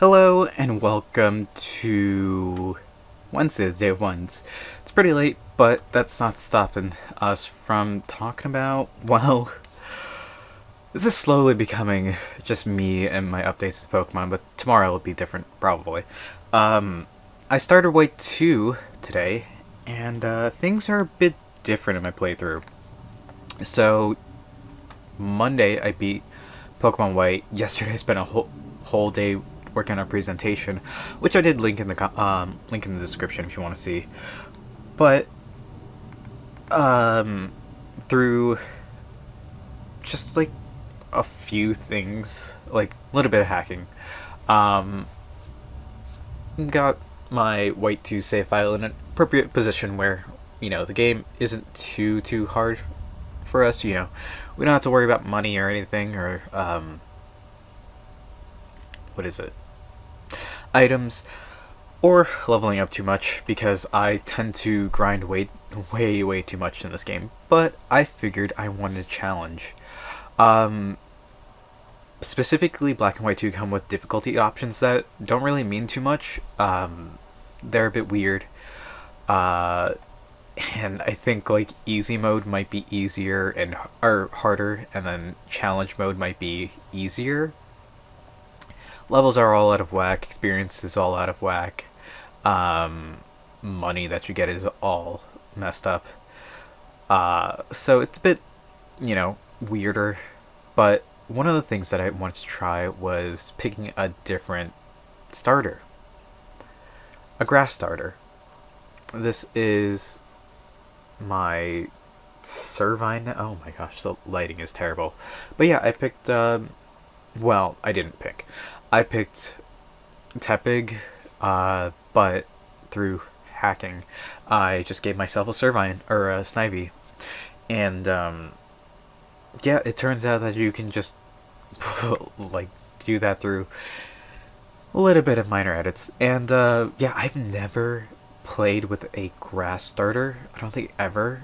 Hello and welcome to Wednesday, the day of Wednesdays. It's pretty late, but that's not stopping us from talking about, well, this is slowly becoming just me and my updates to Pokemon, but tomorrow will be different, probably. I started White 2 today, and things are a bit different in my playthrough. So, Monday I beat Pokemon White. Yesterday I spent a whole day working on a presentation, which I did link in the description if you want to see. But through just like a few things, like a little bit of hacking, um, got my White 2 save file in an appropriate position where the game isn't too hard for us. We don't have to worry about money or anything, or what is it, items, or leveling up too much, because I tend to grind way too much in this game. But I figured I wanted a challenge. Specifically, Black and White 2 come with difficulty options that don't really mean too much. They're a bit weird. And I think like easy mode might be easier and or harder, and then challenge mode might be easier. Levels are all out of whack. Experience is all out of whack. Money that you get is all messed up. So it's a bit, weirder. But one of the things that I wanted to try was picking a different starter. A grass starter. This is my Servine. Oh my gosh, the lighting is terrible. But yeah, I picked, well, I didn't pick. I picked Tepig, but through hacking, I just gave myself a Servine, or a Snivy. And, yeah, it turns out that you can just, like, do that through a little bit of minor edits. And, yeah, I've never played with a grass starter. I don't think ever.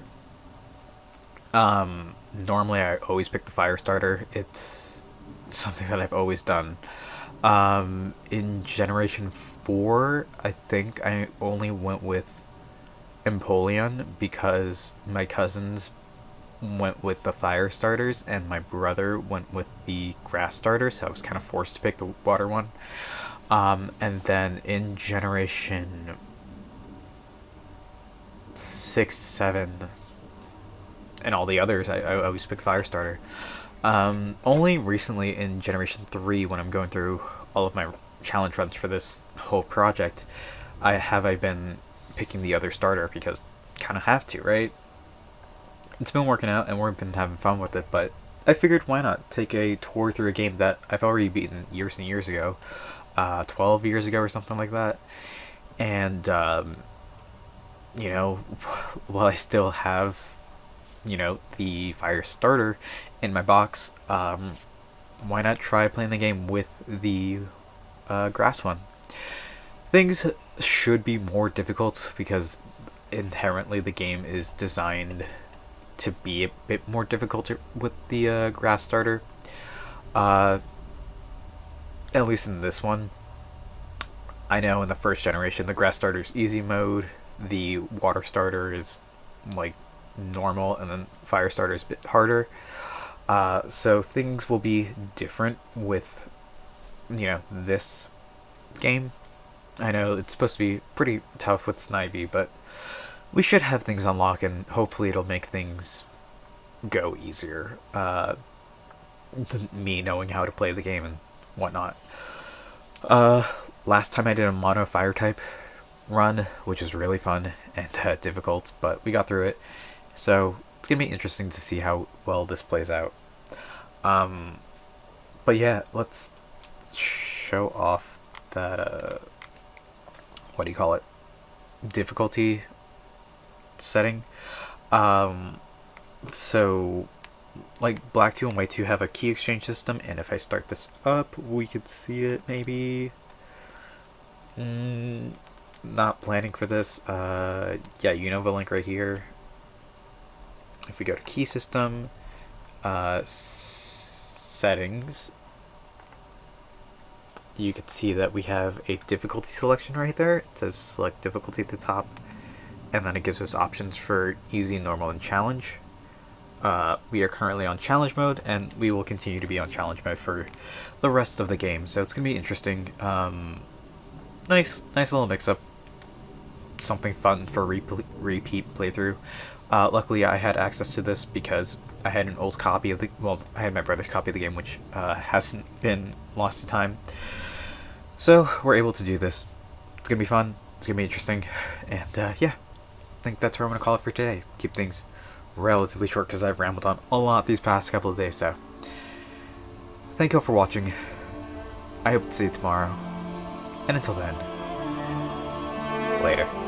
Normally I always pick the fire starter. It's something that I've always done. In Generation 4, I think I only went with Empoleon because my cousins went with the fire starters and my brother went with the grass starters, so I was kind of forced to pick the water one. And then in Generation 6, 7, and all the others, I always pick fire starter. Only recently in Generation 3, when I'm going through all of my challenge runs for this whole project, I been picking the other starter, because kind of have to, right? It's been working out and we've been having fun with it, but I figured why not take a tour through a game that I've already beaten years and years ago, 12 years ago or something like that. And, while I still have, the fire starter in my box, why not try playing the game with the grass one? Things should be more difficult because inherently the game is designed to be a bit more difficult with the grass starter. At least in this one. I know in the first generation the grass starter is easy mode, the water starter is like normal, and then fire starter is a bit harder. So things will be different with this game. I know it's supposed to be pretty tough with Snivy, but we should have things unlock, and hopefully it'll make things go easier. Me knowing how to play the game and whatnot. Last time I did a mono fire type run, which was really fun and difficult, but we got through it. So it's gonna be interesting to see how well this plays out. But yeah, let's show off that, what do you call it? Difficulty setting. So, like, Black 2 and White 2 have a key exchange system, and if I start this up, we could see it maybe. Not planning for this. Yeah, Unova link right here. If we go to key system, settings, you can see that we have a difficulty selection right there. It says select difficulty at the top, and then it gives us options for easy, normal, and challenge. We are currently on challenge mode, and we will continue to be on challenge mode for the rest of the game, so it's going to be interesting. Nice little mix-up. Something fun for repeat playthrough. Luckily, I had access to this because I had an old copy of I had my brother's copy of the game, which hasn't been lost to time. So, we're able to do this. It's going to be fun. It's going to be interesting. And, yeah. I think that's where I'm going to call it for today. Keep things relatively short because I've rambled on a lot these past couple of days, so. Thank you all for watching. I hope to see you tomorrow. And until then, later.